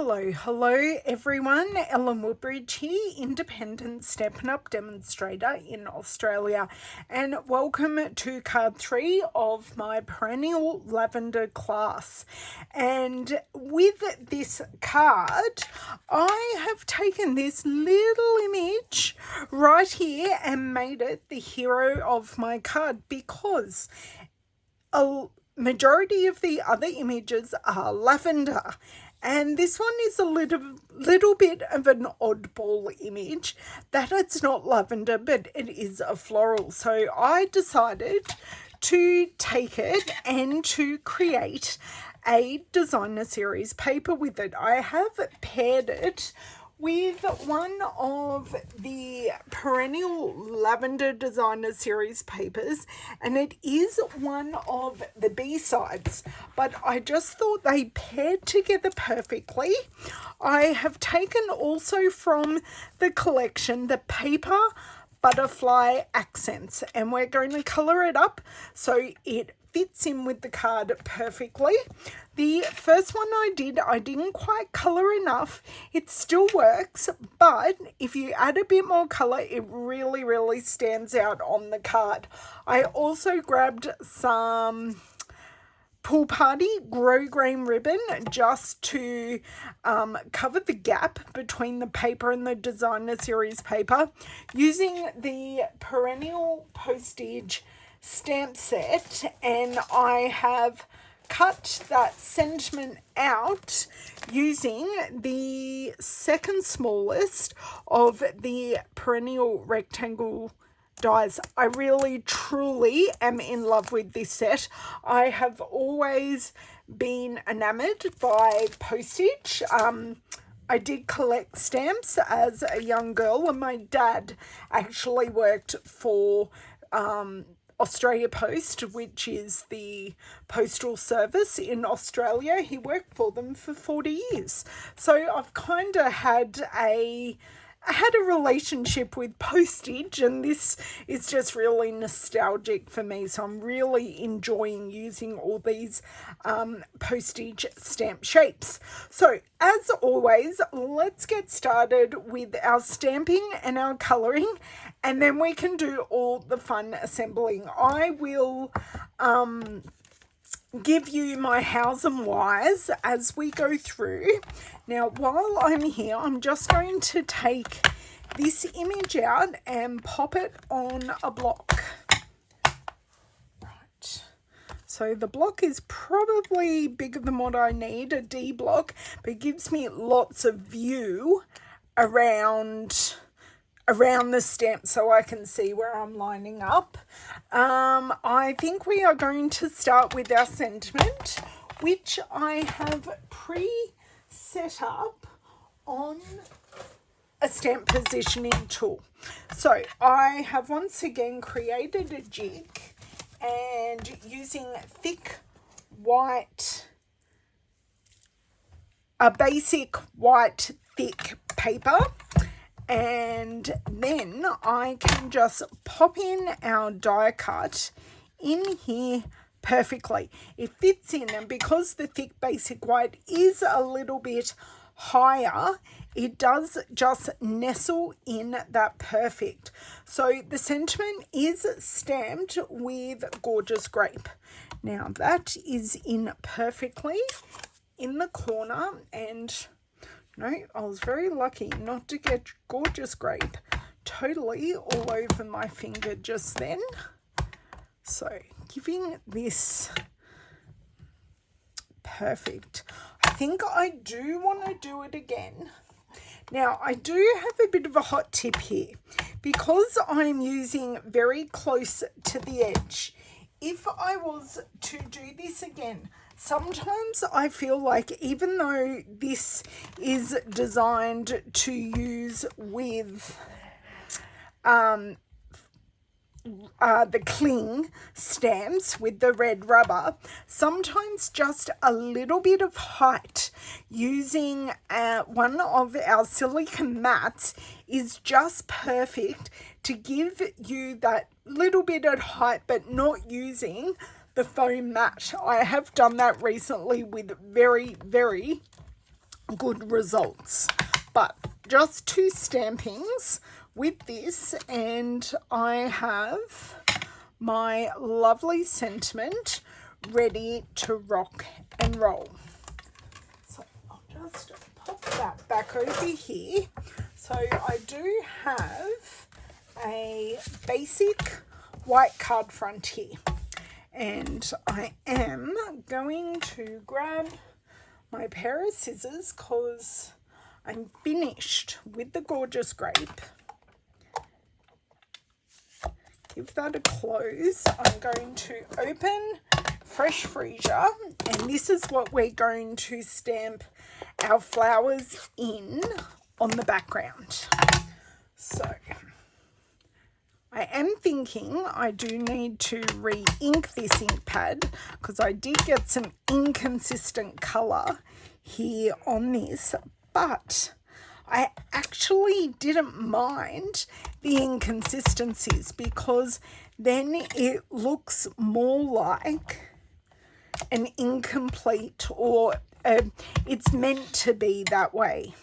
Hello everyone. Ellen Woodbridge here, independent Stampin' Up demonstrator in Australia, and welcome to card 3 of my perennial lavender class. And with this card, I have taken this little image right here and made it the hero of my card because a majority of the other images are lavender. And this one is a little bit of an oddball image, that it's not lavender, but it is a floral. So I decided to take it and to create a designer series paper with it. I have paired it with one of the perennial lavender designer series papers, and it is one of the B-sides, but I just thought they paired together perfectly. I have taken also from the collection the paper butterfly accents, and we're going to color it up so it fits in with the card perfectly. The first one I didn't quite color enough. It still works, but if you add a bit more color, it really stands out on the card. I also grabbed some Pool Party grosgrain ribbon just to cover the gap between the paper and the designer series paper, using the perennial postage stamp set, and I have cut that sentiment out using the second smallest of the perennial rectangle dies. I really truly am in love with this set. I have always been enamored by postage. I did collect stamps as a young girl, and my dad actually worked for Australia Post, which is the postal service in Australia. He worked for them for 40 years. So I've kind of had a relationship with postage, and this is just really nostalgic for me. So I'm really enjoying using all these postage stamp shapes. So as always, let's get started with our stamping and our coloring, and then we can do all the fun assembling. I will give you my hows and whys as we go through. Now, while I'm here, I'm just going to take this image out and pop it on a block. Right. So the block is probably bigger than what I need, a D block, but it gives me lots of view around the stamp so I can see where I'm lining up. I think we are going to start with our sentiment, which I have pre-set up on a stamp positioning tool. So I have once again created a jig, and using a basic white thick paper, and then I can just pop in our die cut in here perfectly. It fits in, and because the thick basic white is a little bit higher, it does just nestle in that perfect. So the sentiment is stamped with Gorgeous Grape. Now that is in perfectly in the corner, and no, I was very lucky not to get Gorgeous Grape totally all over my finger just then. So giving this perfect. I think I do want to do it again. Now, I do have a bit of a hot tip here. Because I'm using very close to the edge, if I was to do this again, sometimes I feel like even though this is designed to use with the cling stamps with the red rubber, sometimes just a little bit of height using one of our silicone mats is just perfect to give you that little bit of height, but not using the foam mat. I have done that recently with very good results. But just 2 stampings with this, and I have my lovely sentiment ready to rock and roll. So I'll just pop that back over here. So I do have a basic white card front here, and I am going to grab my pair of scissors because I'm finished with the gorgeous grape. Give that a close. I'm going to open Fresh Freesia, and this is what we're going to stamp our flowers in on the background. So I am thinking I do need to re-ink this ink pad because I did get some inconsistent colour here on this, but I actually didn't mind the inconsistencies because then it looks more like an incomplete, or it's meant to be that way.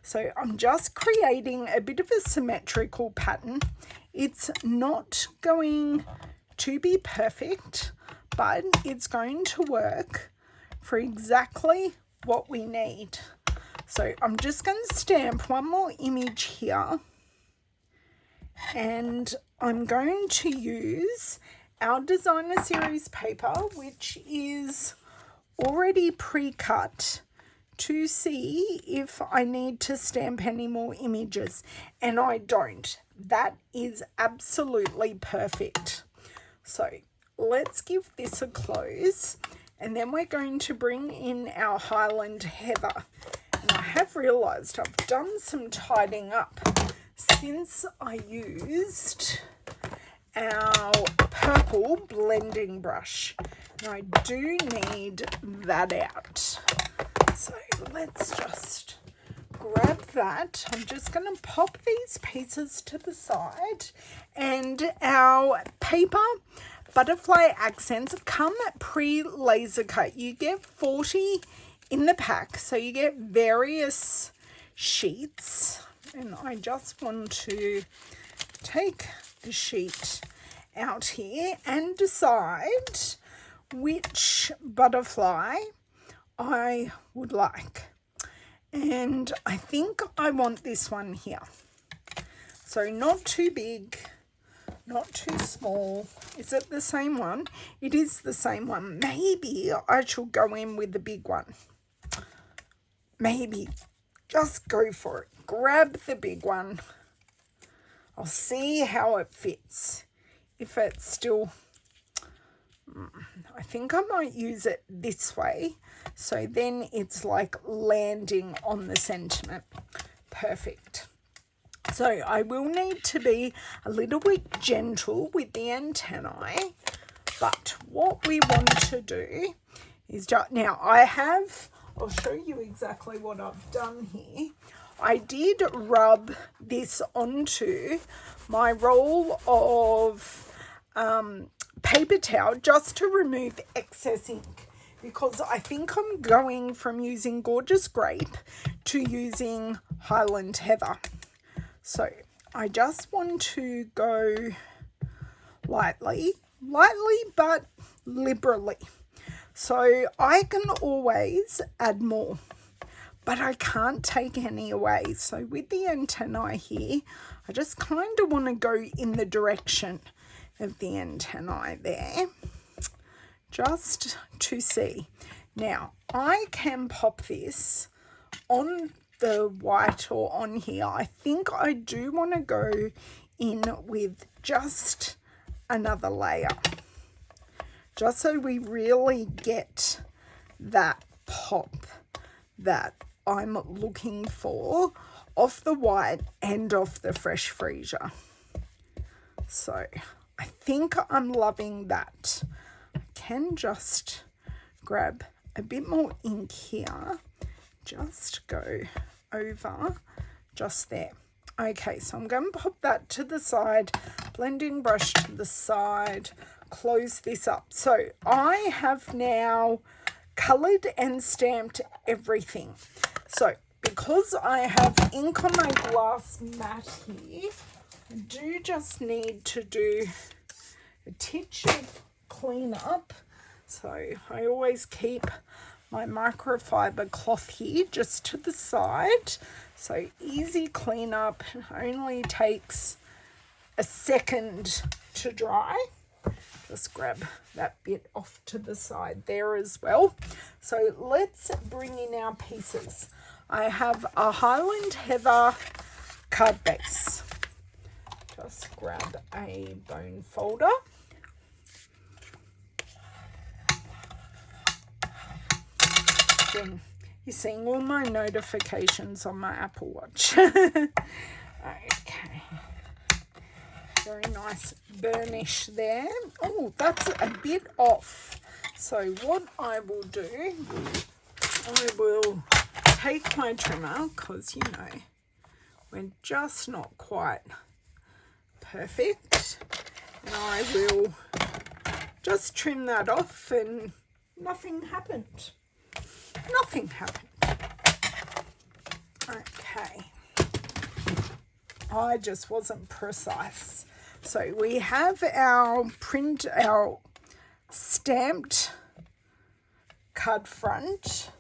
So I'm just creating a bit of a symmetrical pattern. It's not going to be perfect, but it's going to work for exactly what we need. So I'm just going to stamp one more image here, and I'm going to use our designer series paper, which is already pre-cut, to see if I need to stamp any more images, and I don't. That is absolutely perfect. So let's give this a close, and then we're going to bring in our Highland Heather. And I have realised I've done some tidying up since I used our purple blending brush. And I do need that out. So let's just grab that. I'm just going to pop these pieces to the side. And our paper butterfly accents come pre-laser cut. You get 40 in the pack, so you get various sheets, and I just want to take the sheet out here and decide which butterfly I would like. And I think I want this one here. So not too big, not too small. Is it the same one? It is the same one. Maybe I should go in with the big one. Maybe. Just go for it. Grab the big one. I'll see how it fits. If it's still... I think I might use it this way. So then it's like landing on the sentiment. Perfect. So I will need to be a little bit gentle with the antennae. But what we want to do is just... Now I'll show you exactly what I've done here. I did rub this onto my roll of paper towel just to remove excess ink, because I think I'm going from using Gorgeous Grape to using Highland Heather. So I just want to go lightly but liberally. So I can always add more, but I can't take any away. So with the antennae here, I just kind of want to go in the direction of the antennae there, just to see. Now, I can pop this on the white or on here. I think I do want to go in with just another layer, just so we really get that pop that I'm looking for off the white and off the Fresh Freesia. So I think I'm loving that. I can just grab a bit more ink here, just go over just there. Okay, so I'm going to pop that to the side, blending brush to the side, close this up. So I have now coloured and stamped everything. So because I have ink on my glass mat here, I do just need to do a titch of cleanup. So I always keep my microfiber cloth here just to the side. So easy cleanup, only takes a second to dry. Just grab that bit off to the side there as well. So let's bring in our pieces. I have a Highland Heather card base. Just grab a bone folder. You're seeing all my notifications on my Apple Watch. Okay. Very nice burnish there. Oh, that's a bit off. So what I will do, I will take my trimmer, because, you know, we're just not quite perfect. And I will just trim that off, and nothing happened. Nothing happened. Okay. I just wasn't precise. So we have our stamped card front.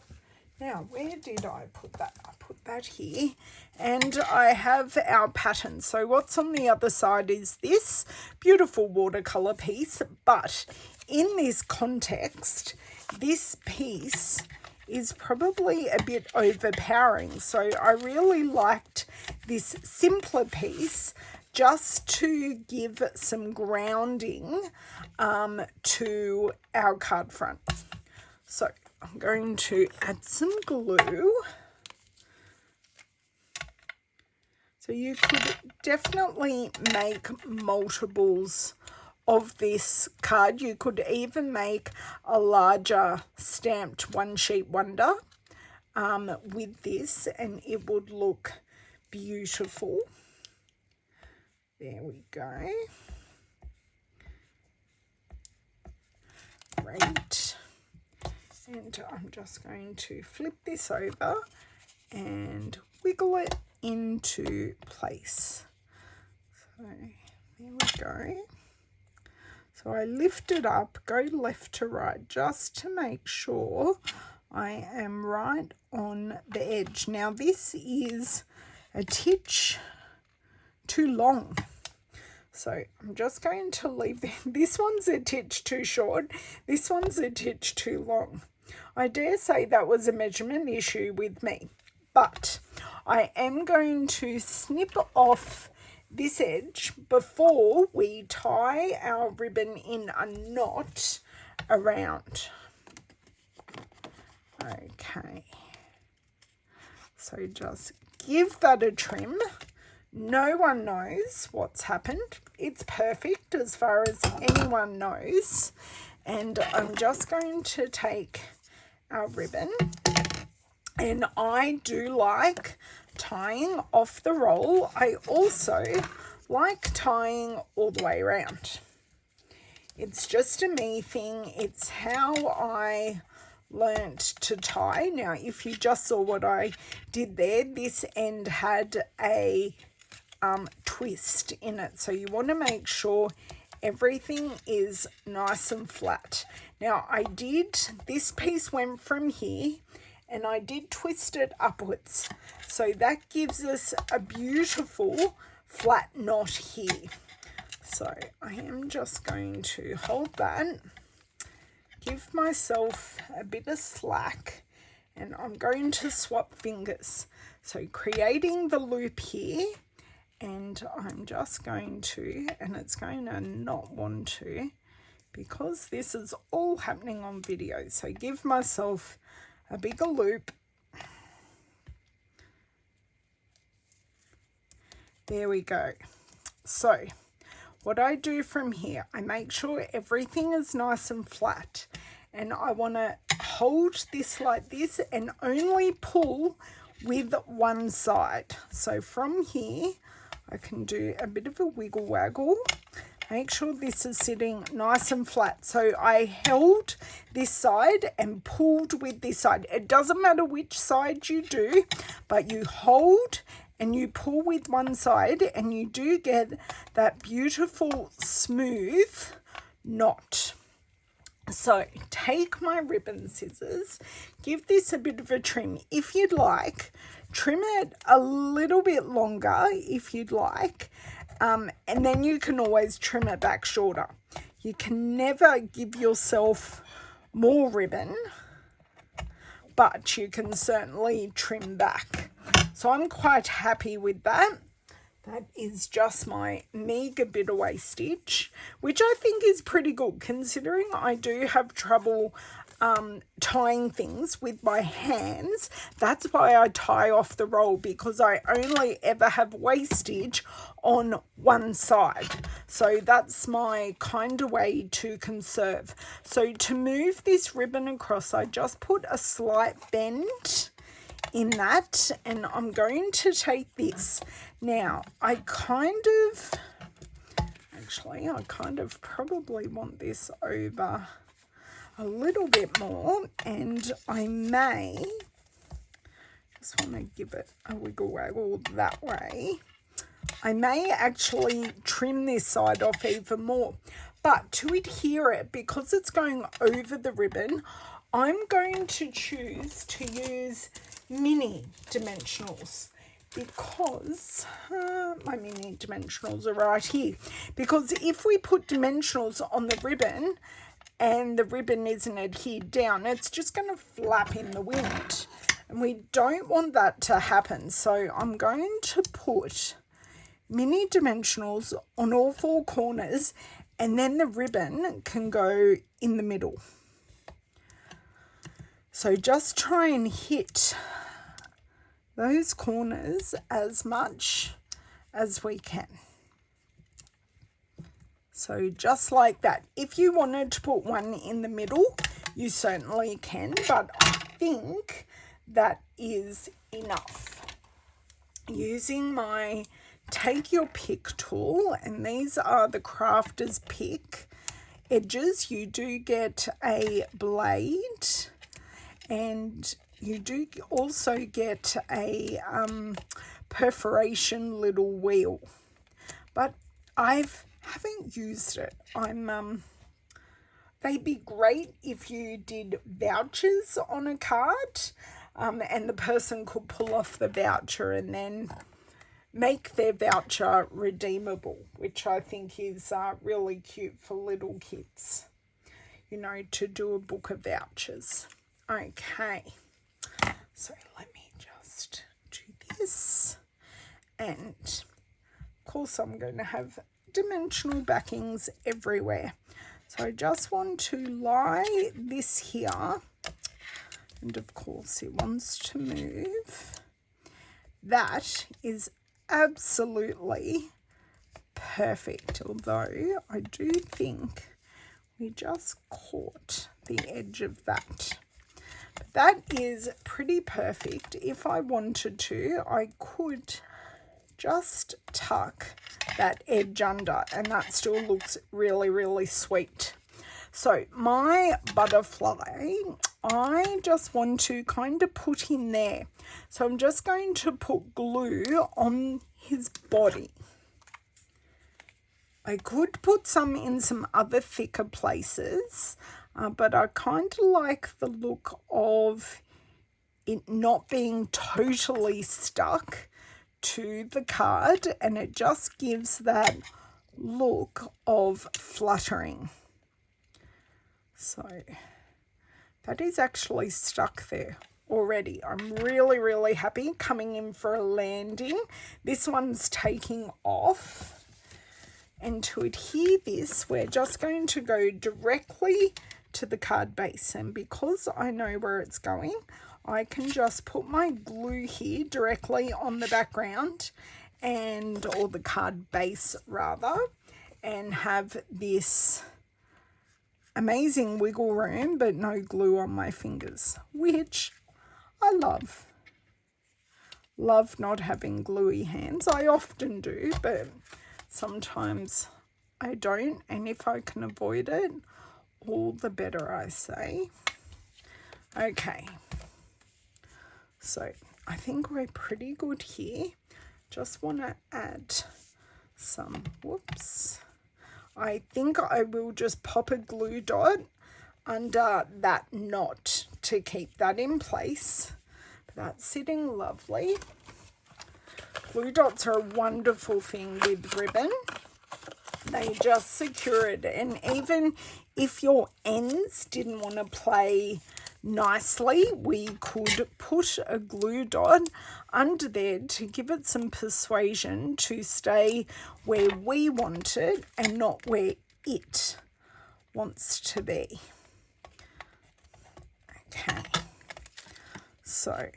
Now, where did I put that? I put that here. And I have our pattern. So what's on the other side is this beautiful watercolor piece. But in this context, this piece is probably a bit overpowering. So I really liked this simpler piece just to give some grounding to our card front. So I'm going to add some glue. So you could definitely make multiples of this card. You could even make a larger stamped one sheet wonder with this, and it would look beautiful. There we go. Great. And I'm just going to flip this over and wiggle it into place. So there we go. So I lift it up, go left to right, just to make sure I am right on the edge. Now this is a titch too long. So I'm just going to leave this one's a titch too short. This one's a titch too long. I dare say that was a measurement issue with me. But I am going to snip off this edge before we tie our ribbon in a knot around. Okay. So just give that a trim. No one knows what's happened. It's perfect as far as anyone knows. And I'm just going to take our ribbon, and I do like tying off the roll. I also like tying all the way around. It's just a me thing. It's how I learnt to tie. Now, if you just saw what I did there, this end had a twist in it, so you want to make sure everything is nice and flat. Now this piece went from here, and I did twist it upwards, so that gives us a beautiful flat knot here. So I am just going to hold that, give myself a bit of slack, and I'm going to swap fingers. So creating the loop here, and I'm just going to, and it's going to not want to, because this is all happening on video. So give myself a bigger loop. There we go. So what I do from here, I make sure everything is nice and flat, and I want to hold this like this and only pull with one side. So from here I can do a bit of a wiggle waggle, Make sure this is sitting nice and flat. So I held this side and pulled with this side. It doesn't matter which side you do, but you hold and you pull with one side and you do get that beautiful smooth knot. So take my ribbon scissors, give this a bit of a trim. If you'd like, trim it a little bit longer if you'd like. And then you can always trim it back shorter. You can never give yourself more ribbon, but you can certainly trim back. So I'm quite happy with that. That is just my meagre bit of wastage, which I think is pretty good considering I do have trouble tying things with my hands. That's why I tie off the roll, because I only ever have wastage on one side. So that's my kind of way to conserve. So to move this ribbon across, I just put a slight bend in that, and I'm going to take this. Now, I kind of probably want this over a little bit more, and I may just want to give it a wiggle waggle that way. I may actually trim this side off even more, but to adhere it, because it's going over the ribbon, I'm going to choose to use mini dimensionals, because my mini dimensionals are right here. Because if we put dimensionals on the ribbon and the ribbon isn't adhered down, it's just going to flap in the wind, and we don't want that to happen. So I'm going to put mini dimensionals on all four corners, and then the ribbon can go in the middle. So just try and hit those corners as much as we can. So just like that. If you wanted to put one in the middle, you certainly can, but I think that is enough. Using my Take Your Pick tool, and these are the Crafter's Pick edges. You do get a blade, and you do also get a perforation little wheel, but I haven't used it. They'd be great if you did vouchers on a card, and the person could pull off the voucher and then make their voucher redeemable, which I think is really cute for little kids, you know, to do a book of vouchers. Okay, so let me just do this, and of course I'm going to have dimensional backings everywhere. So I just want to lie this here, and of course it wants to move. That is absolutely perfect, although I do think we just caught the edge of that. But that is pretty perfect. If I wanted to, I could just tuck that edge under, and that still looks really, really sweet. So my butterfly, I just want to kind of put in there. So I'm just going to put glue on his body. I could put some in some other thicker places, but I kind of like the look of it not being totally stuck to the card, and it just gives that look of fluttering. So that is actually stuck there already. I'm really, really happy. Coming in for a landing. This one's taking off. And to adhere this, we're just going to go directly to the card base. And because I know where it's going, I can just put my glue here directly on the background, or the card base rather, and have this amazing wiggle room, but no glue on my fingers, which I love. Love not having gluey hands. I often do, but sometimes I don't, and if I can avoid it, all the better, I say. Okay, so I think we're pretty good here. Just want to add some, whoops. I think I will just pop a glue dot under that knot to keep that in place. But that's sitting lovely. Glue dots are a wonderful thing with ribbon. They just secure it, and even if your ends didn't want to play nicely, we could put a glue dot under there to give it some persuasion to stay where we want it and not where it wants to be. Okay, so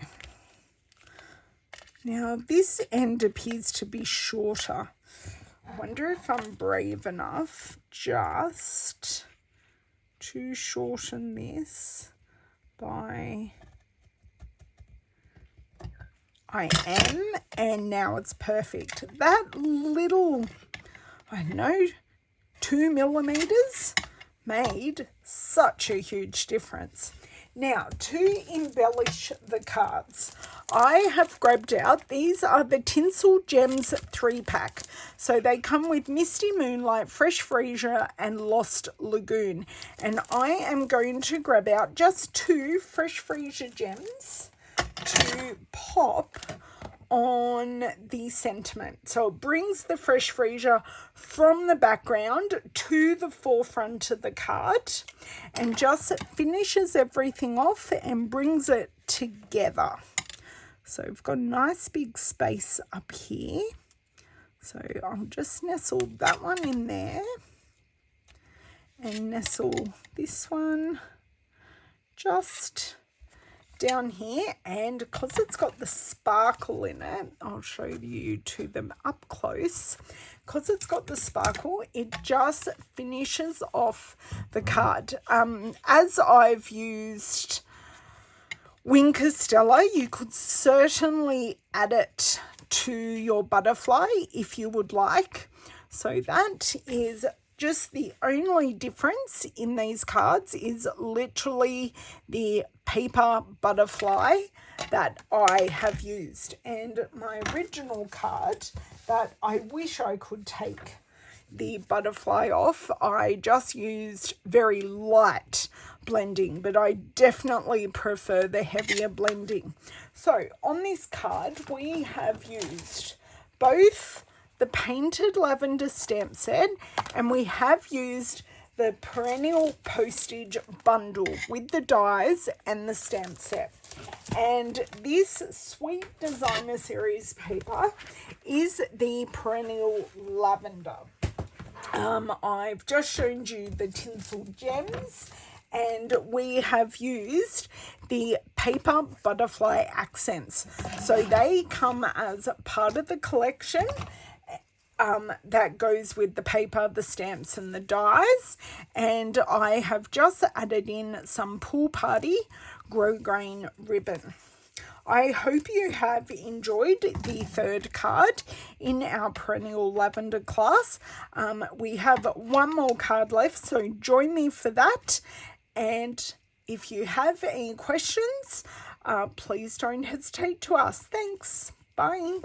now this end appears to be shorter. I wonder if I'm brave enough just to shorten this by... I am, and now it's perfect. That little, I don't know, 2 millimeters made such a huge difference. Now, to embellish the cards, I have grabbed out, these are the Tinsel Gems 3-pack. So they come with Misty Moonlight, Fresh Freesia and Lost Lagoon. And I am going to grab out just 2 Fresh Freesia gems to pop on the sentiment. So it brings the Fresh Freesia from the background to the forefront of the card and just finishes everything off and brings it together. So we've got a nice big space up here. So I'll just nestle that one in there and nestle this one just down here, and because it's got the sparkle in it, I'll show you to them up close. Because it's got the sparkle, it just finishes off the card. As I've used Wing Castella, you could certainly add it to your butterfly if you would like. So that is just the only difference in these cards, is literally the paper butterfly that I have used. And my original card that I wish I could take the butterfly off, I just used very light blending, but I definitely prefer the heavier blending. So on this card, we have used both the painted lavender stamp set, and we have used the perennial postage bundle with the dies and the stamp set. And this Sweet Designer Series paper is the perennial lavender. I've just shown you the Tinsel Gems, and we have used the paper butterfly accents. So they come as part of the collection that goes with the paper, the stamps and the dies. And I have just added in some Pool Party grosgrain ribbon. I hope you have enjoyed the third card in our perennial lavender class. We have one more card left, so join me for that. And if you have any questions, please don't hesitate to ask. Thanks. Bye.